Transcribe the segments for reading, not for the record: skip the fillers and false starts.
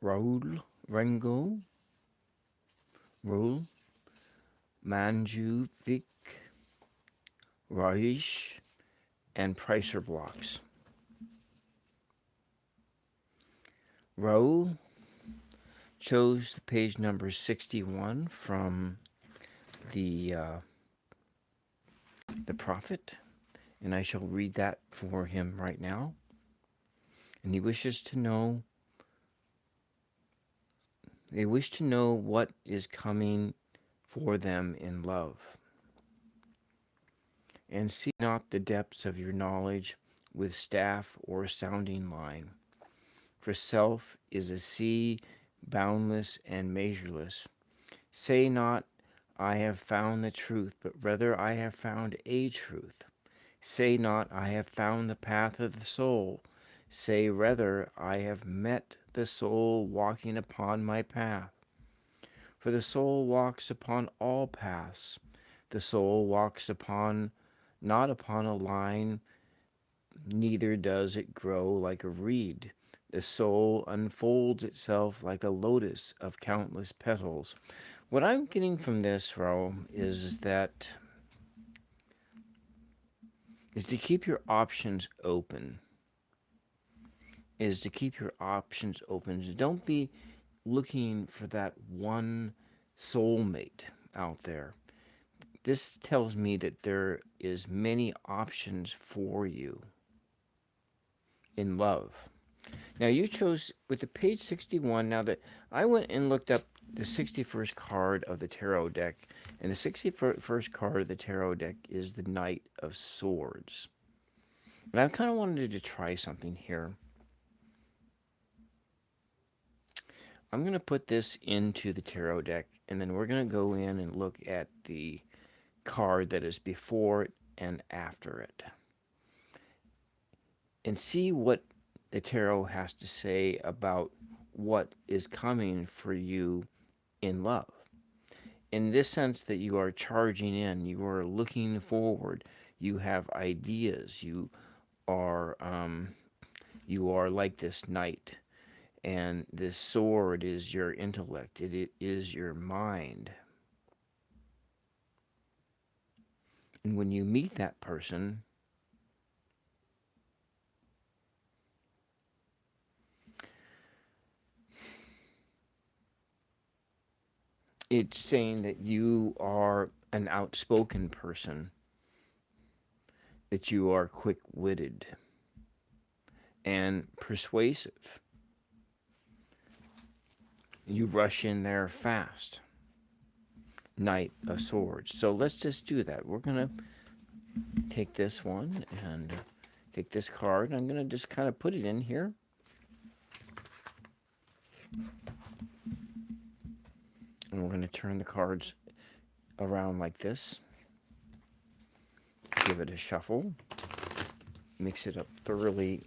Raul, Rengo, Rul, Manju, Raish, and Pricer blocks. Raul chose the page number 61 from the prophet, and I shall read that for him right now. And he wishes to know, they wish to know what is coming for them in love. And seek not the depths of your knowledge with staff or sounding line. For self is a sea boundless and measureless. Say not, I have found the truth, but rather I have found a truth. Say not, I have found the path of the soul. Say rather, I have met the soul walking upon my path. For the soul walks upon all paths. The soul walks not upon a line, neither does it grow like a reed. The soul unfolds itself like a lotus of countless petals. What I'm getting from this, Raul, is to keep your options open. Don't be looking for that one soulmate out there. This tells me that there is many options for you in love. Now you chose with the page 61. Now that I went and looked up the 61st card of the tarot deck, and the 61st card of the tarot deck is the Knight of Swords. And I kind of wanted to try something here. I'm going to put this into the tarot deck, and then we're going to go in and look at the card that is before it and after it, and see what the tarot has to say about what is coming for you in love. In this sense that you are charging in, you are looking forward, you have ideas, you are like this knight, and this sword is your intellect, it is your mind. And when you meet that person, it's saying that you are an outspoken person, that you are quick-witted and persuasive. You rush in there fast. Knight of Swords. So let's just do that. We're going to take this one and take this card. I'm going to just kind of put it in here. And we're going to turn the cards around like this. Give it a shuffle. Mix it up thoroughly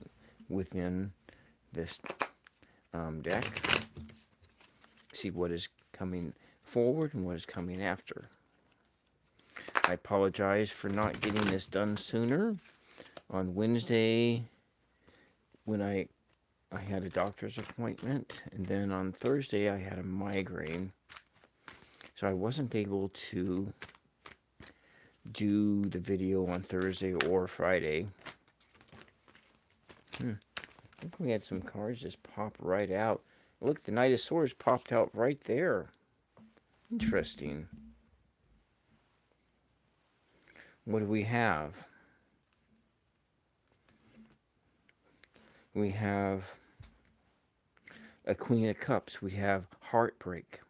within this deck. See what is coming forward and what is coming after. I apologize for not getting this done sooner. On Wednesday, when I had a doctor's appointment, and then on Thursday I had a migraine, so I wasn't able to do the video on Thursday or Friday. I think we had some cards just pop right out. Look, the Knight of Swords popped out right there. Interesting. What do we have? We have a Queen of Cups. We have heartbreak.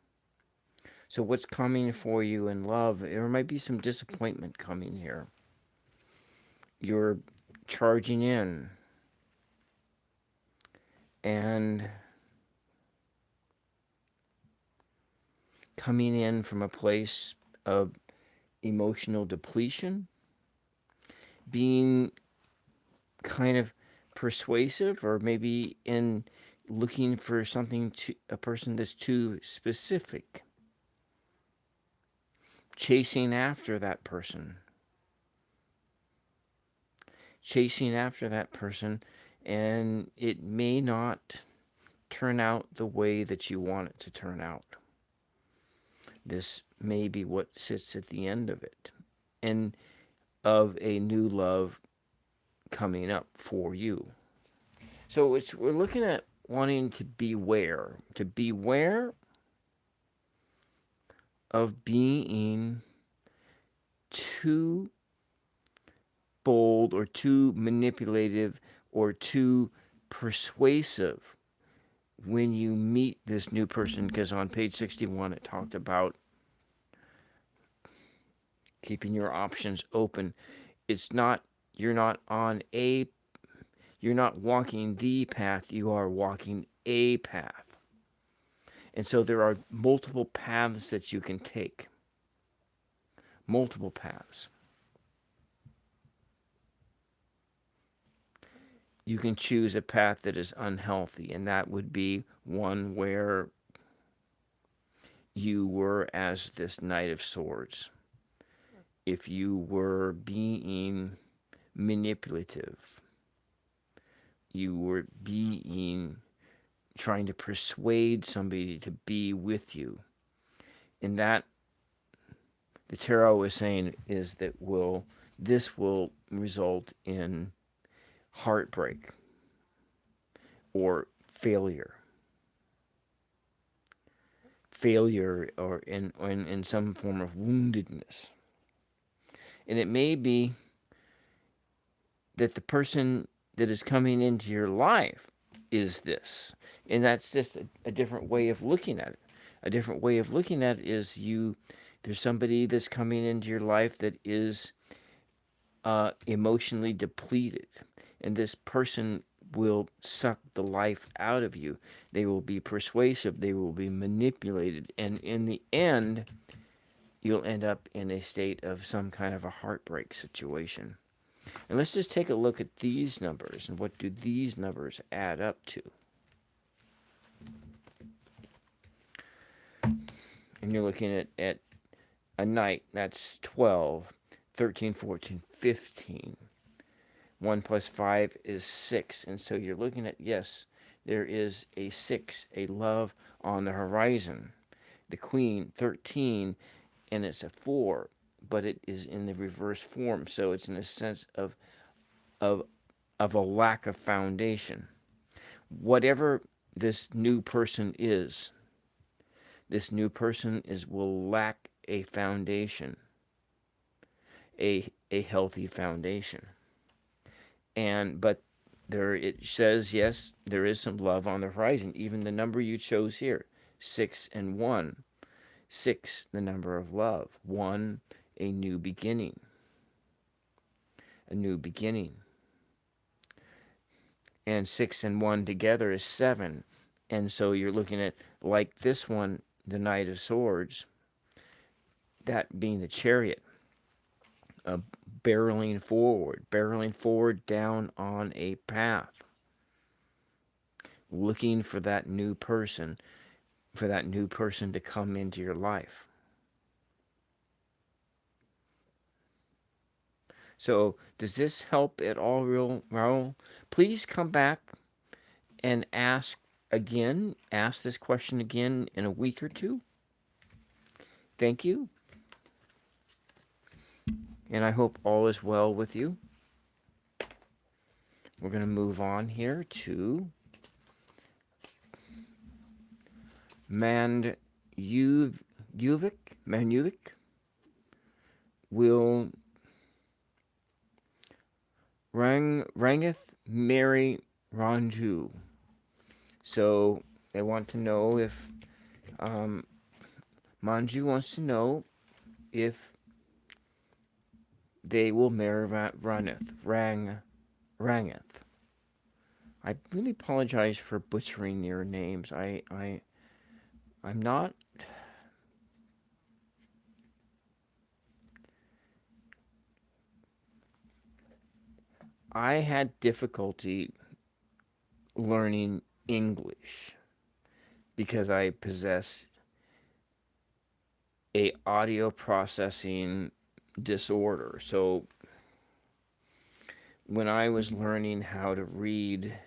So what's coming for you in love? There might be some disappointment coming here. You're charging in. And coming in from a place of emotional depletion, being kind of persuasive, or maybe in looking for something to a person that's too specific, chasing after that person, and it may not turn out the way that you want it to turn out. This may be what sits at the end of it, and of a new love coming up for you. So we're looking at wanting to beware of being too bold or too manipulative or too persuasive when you meet this new person, because on page 61 it talked about keeping your options open. You're not walking the path, you are walking a path. And so there are multiple paths that you can take. Multiple paths. You can choose a path that is unhealthy, and that would be one where you were as this Knight of Swords. If you were being manipulative, you were trying to persuade somebody to be with you. And that, the tarot is saying, is that this will result in heartbreak or failure or in some form of woundedness. And it may be that the person that is coming into your life is this, and that's just a different way of looking at it. A different way of looking at it is there's somebody that's coming into your life that is emotionally depleted, and this person will suck the life out of you. They will be persuasive, they will be manipulated, and in the end, you'll end up in a state of some kind of a heartbreak situation. And let's just take a look at these numbers, and what do these numbers add up to? And you're looking at a knight, that's 12, 13, 14, 15. 1 plus 5 is 6. And so you're looking at, yes, there is a 6, a love on the horizon. The Queen, 13, and it's a 4, but it is in the reverse form. So it's in a sense of a lack of foundation. Whatever this new person is, will lack a foundation, a healthy foundation. But there it says, yes, there is some love on the horizon. Even the number you chose here, 6 and 1. 6, the number of love. 1, a new beginning. A new beginning. And 6 and 1 together is 7. And so you're looking at, like this one, the Knight of Swords, that being the Chariot, barreling forward down on a path, looking for that new person, to come into your life. So, does this help at all, Raul? Please come back and ask this question again in a week or two. Thank you. And I hope all is well with you. We're going to move on here to Manuvic will Rangeth marry Ranju. So they want to know if Manju wants to know if they will marry Rangeth. I really apologize for butchering your names. I'm not. I had difficulty learning English because I possess a audio processing disorder. So when I was learning how to read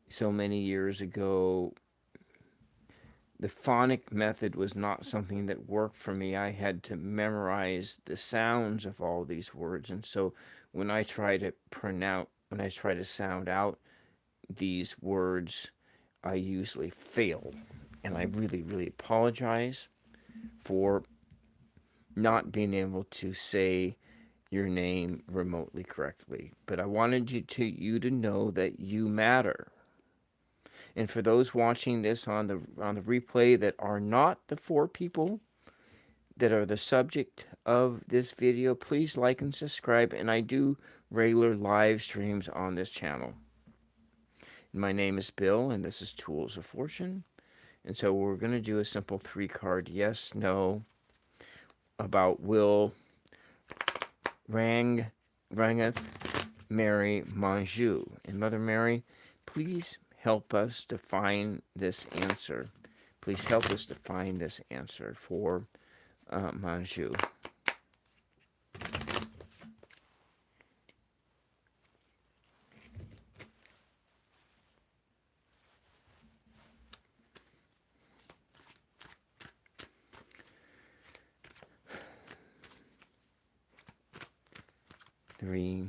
so many years ago, the phonic method was not something that worked for me. I had to memorize the sounds of all these words. And so when I try to when I try to sound out these words, I usually fail. And I really, really apologize for not being able to say your name remotely correctly. But I wanted you to know that you matter. And for those watching this on the replay that are not the 4 people that are the subject of this video, please like and subscribe. And I do regular live streams on this channel. My name is Bill, and this is Tools of Fortune. And so we're going to do a simple 3-card yes, no about will Rangeth Mary Manjou. And Mother Mary, please help us to find this answer. Please help us to find this answer for Manjou. Three,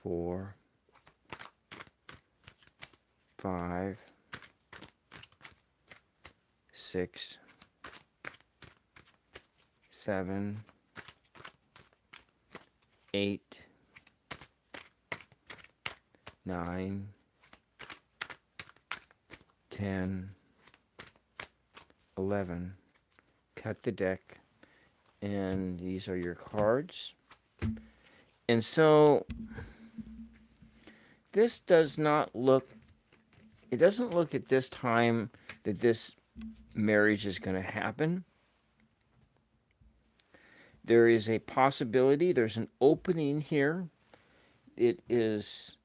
4, 5, 6, 7, 8, 9, 10, 11. Cut the deck. And these are your cards. And so this does not look, it doesn't look at this time that this marriage is going to happen. There is a possibility, there's an opening here. It is,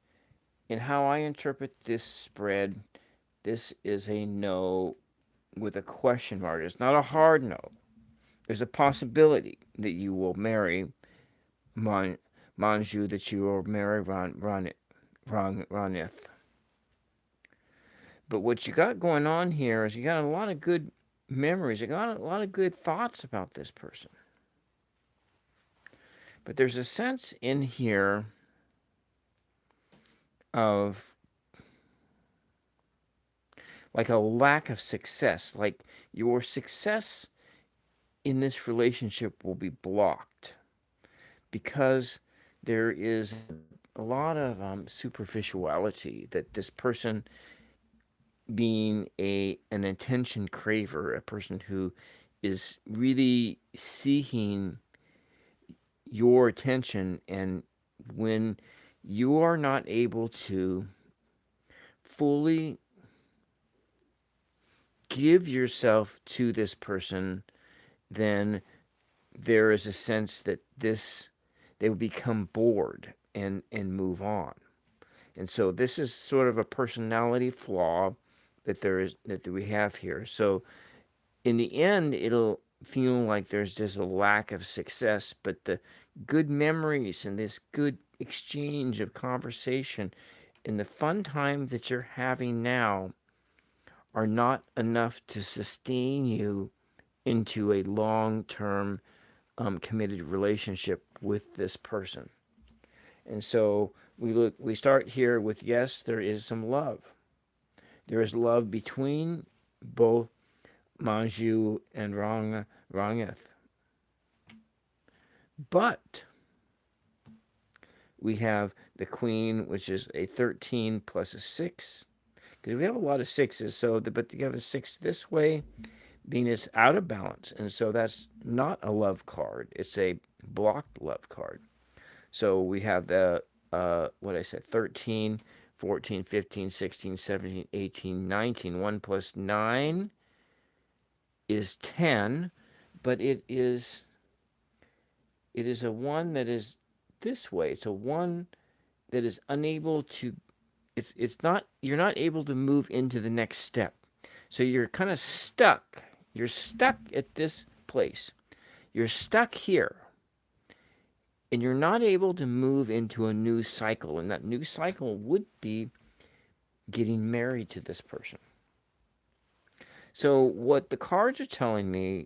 in how I interpret this spread, this is a no with a question mark. It's not a hard no. There's a possibility that you will marry Manjou, that you will marry Ranith. But what you got going on here is you got a lot of good memories. You got a lot of good thoughts about this person. But there's a sense in here of like a lack of success. Like your success in this relationship will be blocked because there is a lot of superficiality, that this person being an attention craver, a person who is really seeking your attention, and when you are not able to fully give yourself to this person, then there is a sense that they will become bored and move on. And so this is sort of a personality flaw that we have here. So in the end, it'll feel like there's just a lack of success, but the good memories and this good exchange of conversation and the fun time that you're having now are not enough to sustain you into a long-term committed relationship with this person. And so we start here with, yes, there is some love. There is love between both Manjou and Rangeth. But we have the Queen, which is a 13 plus a 6. Because we have a lot of 6s, but you have a 6 this way, Venus out of balance. And so that's not a love card. It's a blocked love card. So we have the, 13, 14, 15, 16, 17, 18, 19. 1 plus 9 is 10, but it is a 1 that is this way. It's a 1 that is unable to, you're not able to move into the next step. So you're kind of stuck. You're stuck at this place. You're stuck here. and you're not able to move into a new cycle. And that new cycle would be getting married to this person. So, what the cards are telling me,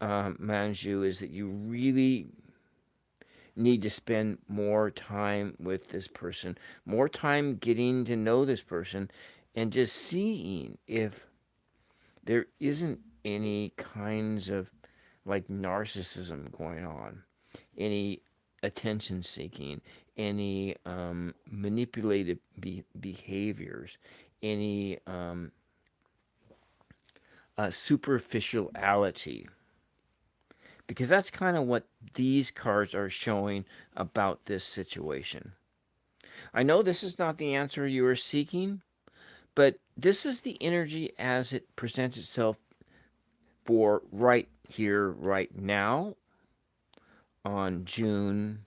Manju, is that you really need to spend more time with this person, more time getting to know this person, and just seeing if there isn't any kinds of like narcissism going on, any attention seeking, any manipulative behaviors, any superficiality. Because that's kind of what these cards are showing about this situation. I know this is not the answer you are seeking, but this is the energy as it presents itself for right here, right now, on June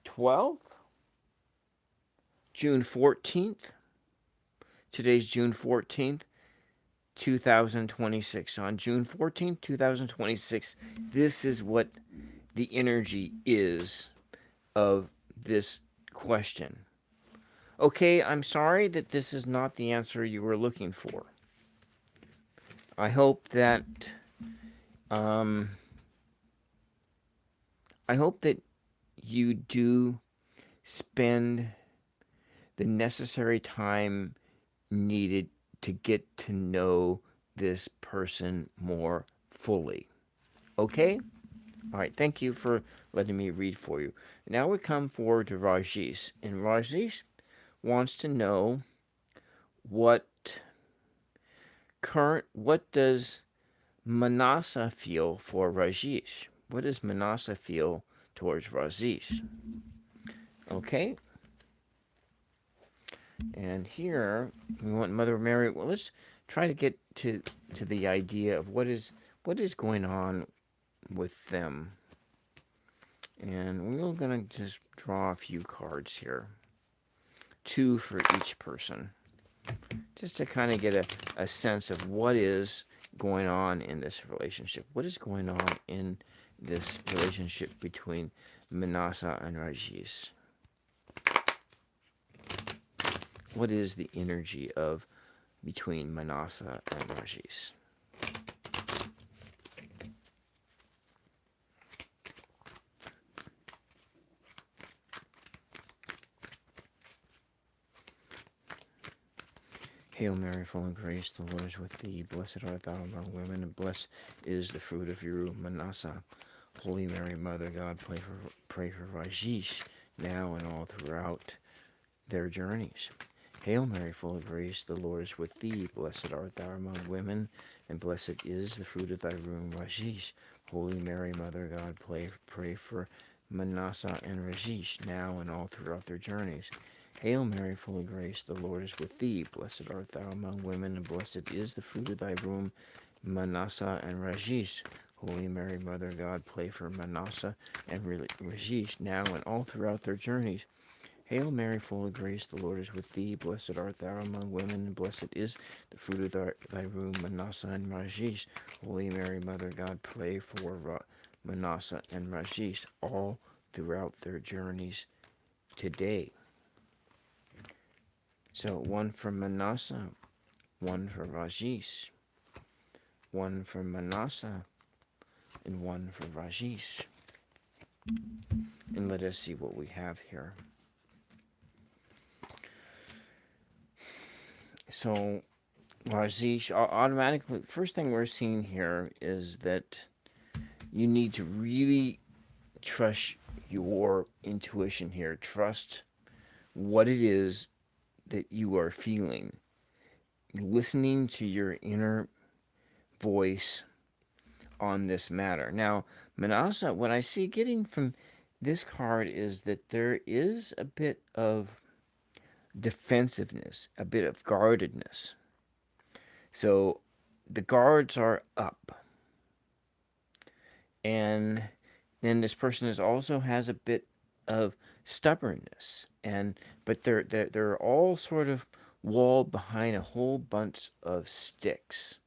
12th, June 14th. Today's June 14th, 2026. On June 14th, 2026, this is what the energy is of this question. Okay, I'm sorry that this is not the answer you were looking for. I hope that um, you do spend the necessary time needed to get to know this person more fully. Okay? All right, thank you for letting me read for you. Now we come forward to Rajesh, and Rajesh wants to know what does Manasa feel for Rajesh? What does Manasa feel towards Rajesh? Okay. And here we want Mother Mary. Well, let's try to get to the idea of what is going on with them. And we're going to just draw a few cards here. 2 for each person. Just to kind of get a sense of what is going on in this relationship. What is going on in this relationship between Manasa and Rajesh? What is the energy of between Manasa and Rajesh? Hail Mary, full of grace, the Lord is with thee. Blessed art thou among women, and blessed is the fruit of your womb, Manasa. Holy Mary, Mother God, pray for Rajesh, now and all throughout their journeys. Hail Mary, full of grace, the Lord is with thee. Blessed art thou among women, and blessed is the fruit of thy womb, Rajesh. Holy Mary, Mother God, pray for Manasa and Rajesh, now and all throughout their journeys. Hail Mary, full of grace, the Lord is with thee. Blessed art thou among women, and blessed is the fruit of thy womb, Manasa and Rajesh. Holy Mary, Mother of God, pray for Manasa and Rajesh, now and all throughout their journeys. Hail Mary, full of grace, the Lord is with thee. Blessed art thou among women, and blessed is the fruit of thy womb, Manasa and Rajesh. Holy Mary, Mother of God, pray for Manasa and Rajesh, all throughout their journeys today. So 1 for Manasa, 1 for Rajesh, 1 for Manasa, and 1 for Rajesh. And let us see what we have here. So Rajesh, automatically, first thing we're seeing here is that you need to really trust your intuition here. Trust what it is that you are feeling, listening to your inner voice on this matter. Now, Manasa, what I see getting from this card is that there is a bit of defensiveness, a bit of guardedness. So the guards are up. And then this person also has a bit of stubbornness, but they're all sort of walled behind a whole bunch of sticks.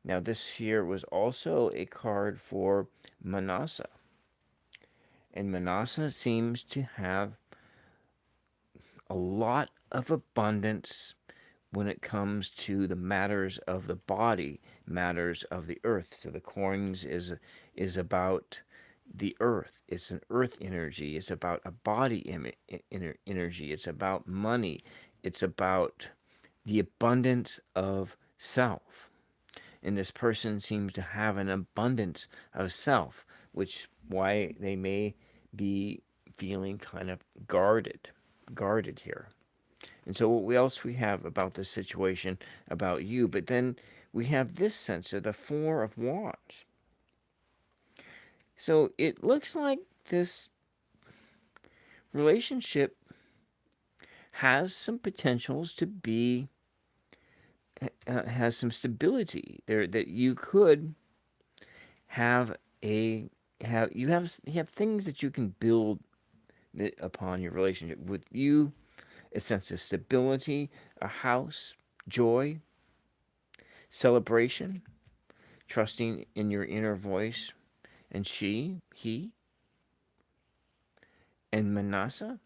Now this here was also a card for Manasa. And Manasa seems to have a lot of abundance when it comes to the matters of the body, matters of the earth. So the coins is about the earth. It's an earth energy. It's about a body energy. It's about money. It's about the abundance of self. And this person seems to have an abundance of self, which why they may be feeling kind of guarded here. And so what else we have about this situation about you? But then we have this sense of the Four of Wands. So it looks like this relationship has some potentials to be has some stability there, that you could have a have things that you can build upon your relationship with you, a sense of stability, a house, joy, celebration, trusting in your inner voice. And he, and Manasa,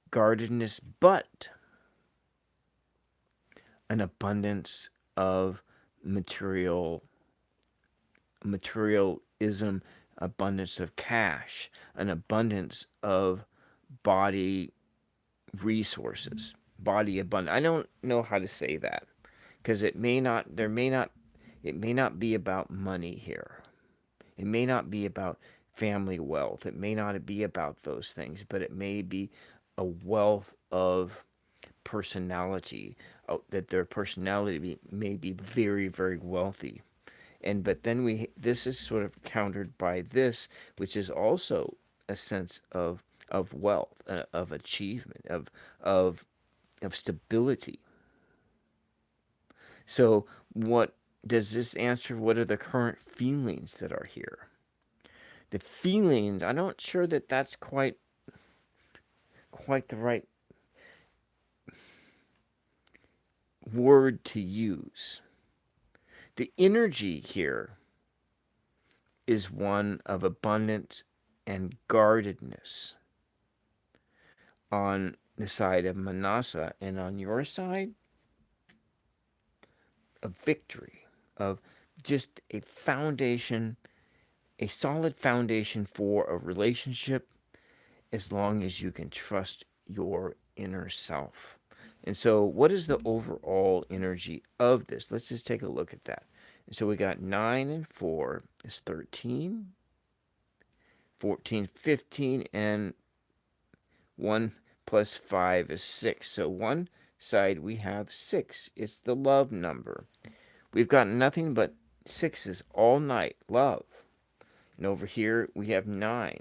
guardedness, but an abundance of materialism, abundance of cash, an abundance of body resources, body abundance. I don't know how to say that because it may not be about money here. It may not be about family wealth. It may not be about those things, but it may be a wealth of personality, that their personality may be very, very wealthy. And but then this is sort of countered by this, which is also a sense of wealth, of achievement, of of stability. So what does this answer? What are the current feelings that are here? The feelings, I'm not sure that that's quite the right word to use. The energy here is one of abundance and guardedness on the side of Manasa, and on your side, of victory, of just a foundation, a solid foundation for a relationship, as long as you can trust your inner self. And so, what is the overall energy of this? Let's just take a look at that. And so, we got 9 and 4 is 13, 14, 15, and 1 plus 5 is 6. So, one side we have 6. It's the love number. We've got nothing but 6s all night, love. And over here we have 9,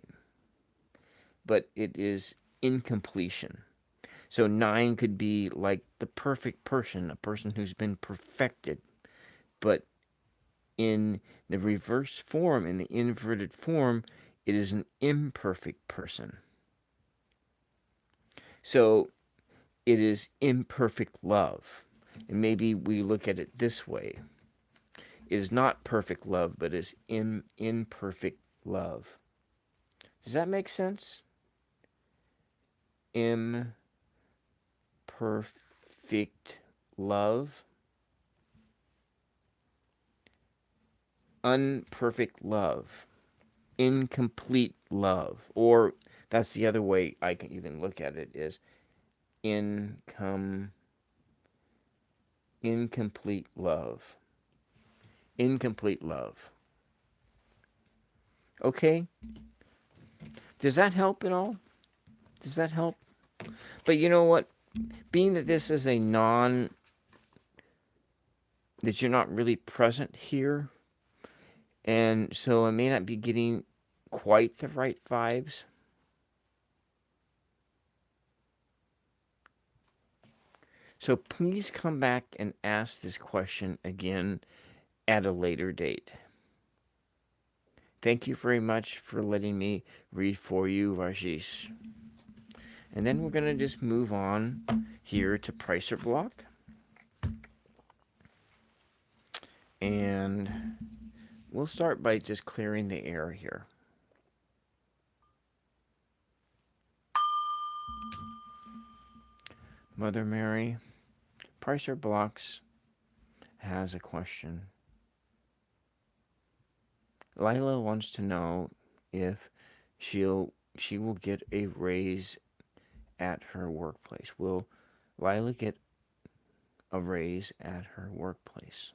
but it is incompletion. So 9 could be like the perfect person, a person who's been perfected. But in the reverse form, in the inverted form, it is an imperfect person. So it is imperfect love. And maybe we look at it this way. It is not perfect love, but is imperfect love. Does that make sense? Imperfect love. Unperfect love. Incomplete love. Or that's the other way you can look at it, is incomplete love. Incomplete love. Okay? Does that help at all? Does that help? But you know what? Being that this is that you're not really present here, and so I may not be getting quite the right vibes. So please come back and ask this question again at a later date. Thank you very much for letting me read for you, Rajesh. And then we're going to just move on here to Pricer block. And we'll start by just clearing the air here. Mother Mary, Pricer Blocks has a question. Lila wants to know if she will get a raise at her workplace. Will Lila get a raise at her workplace?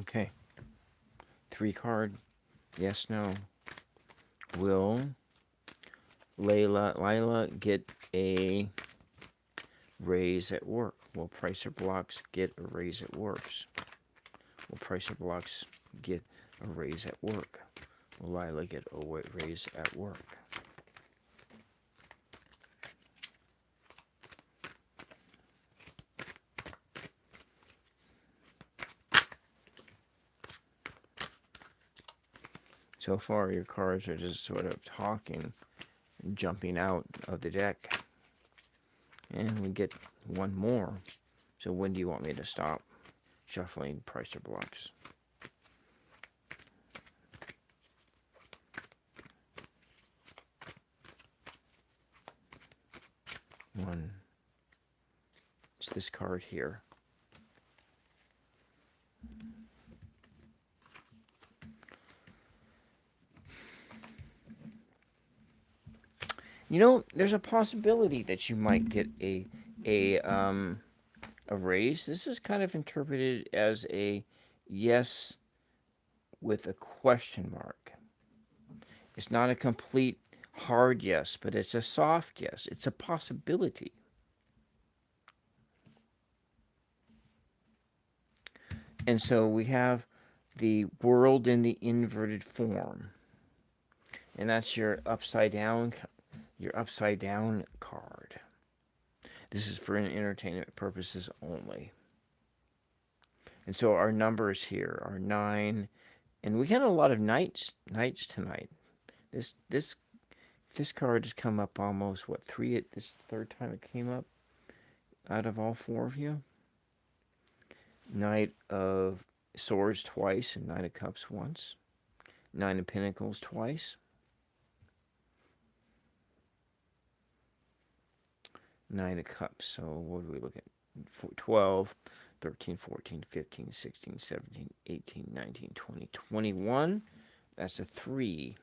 Okay. 3 card. Yes, no. Will Lila get a raise at work? Will Pricer Blocks get a raise at works? Will Pricer Blocks get a raise at work? Will Lila get a raise at work? So far, your cards are just sort of talking, jumping out of the deck. And we get one more. So when do you want me to stop shuffling Pricer Blocks? One. It's this card here. You know, there's a possibility that you might get a raise. This is kind of interpreted as a yes with a question mark. It's not a complete hard yes, but it's a soft yes. It's a possibility. And so we have the world in the inverted form. And that's your upside down card. This is for entertainment purposes only. And so our numbers here are 9, and we had a lot of knights tonight. This card has come up almost 3 at this third time it came up out of all 4 of you. Knight of Swords twice and Knight of Cups once. 9 of Pentacles twice. 9 of Cups. So what do we look at? 12, 13, 14, 15, 16, 17, 18, 19, 20, 21. That's a 3.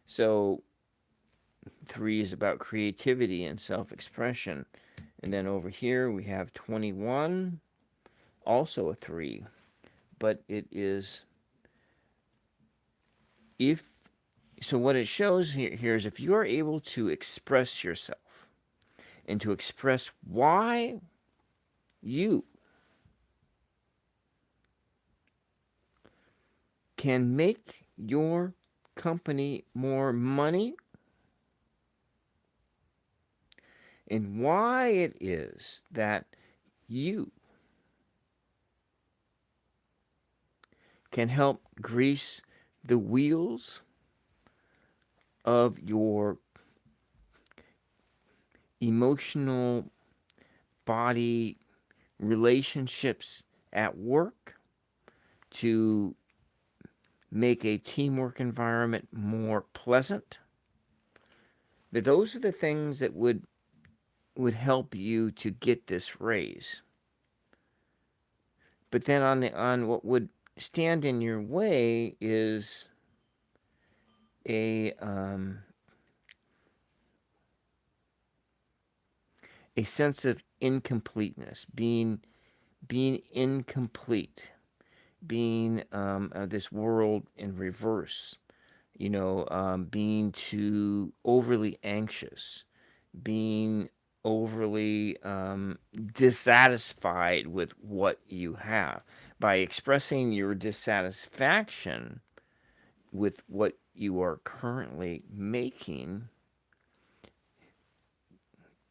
So 3 is about creativity and self-expression. And then over here we have 21, also a 3. But it is, so what it shows here is if you are able to express yourself and to express why you can make your company more money and why it is that you can help grease the wheels of your emotional body relationships at work, to make a teamwork environment more pleasant. That those are the things that would help you to get this raise. But then on what would stand in your way is a sense of incompleteness, being incomplete, being this world in reverse, being too overly anxious, being overly dissatisfied with what you have. By expressing your dissatisfaction with what you are currently making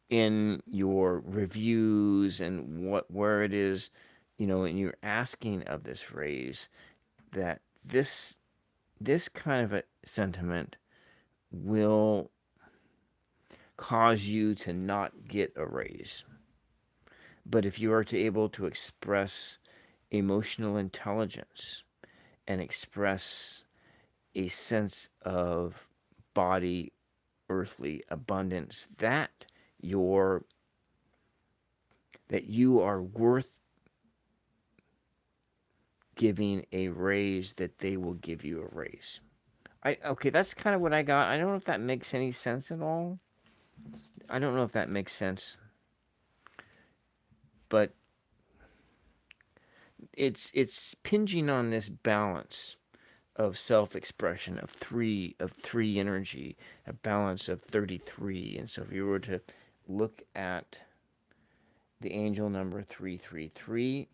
in your reviews and where it is, and you're asking of this raise, that this kind of a sentiment will cause you to not get a raise. But if you are to able to express emotional intelligence and express a sense of body earthly abundance, that you are worth giving a raise, that they will give you a raise. Okay, that's kind of what I got. I don't know if that makes any sense at all. I don't know if that makes sense. But it's pinging on this balance of self-expression of three energy, a balance of 33. And so if you were to look at the angel number 333,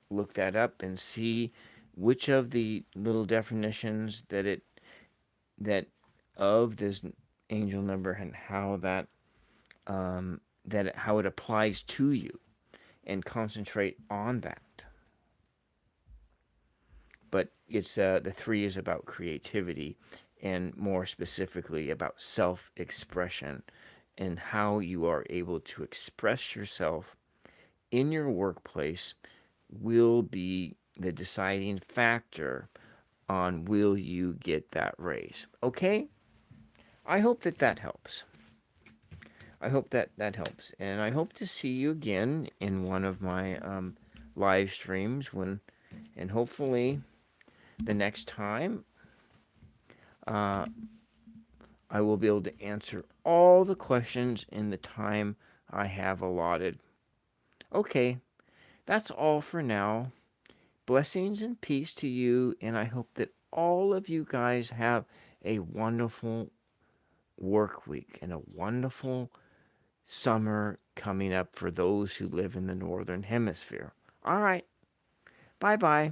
look that up and see which of the little definitions that of this angel number, and how how it applies to you, and concentrate on that. But it's the 3 is about creativity, and more specifically about self-expression, and how you are able to express yourself in your workplace will be the deciding factor on will you get that raise. Okay? I hope that helps. I hope that helps. And I hope to see you again in one of my live streams, and hopefully the next time I will be able to answer all the questions in the time I have allotted. Okay, that's all for now. Blessings and peace to you, and I hope that all of you guys have a wonderful work week and a wonderful summer coming up for those who live in the Northern Hemisphere. All right, bye-bye.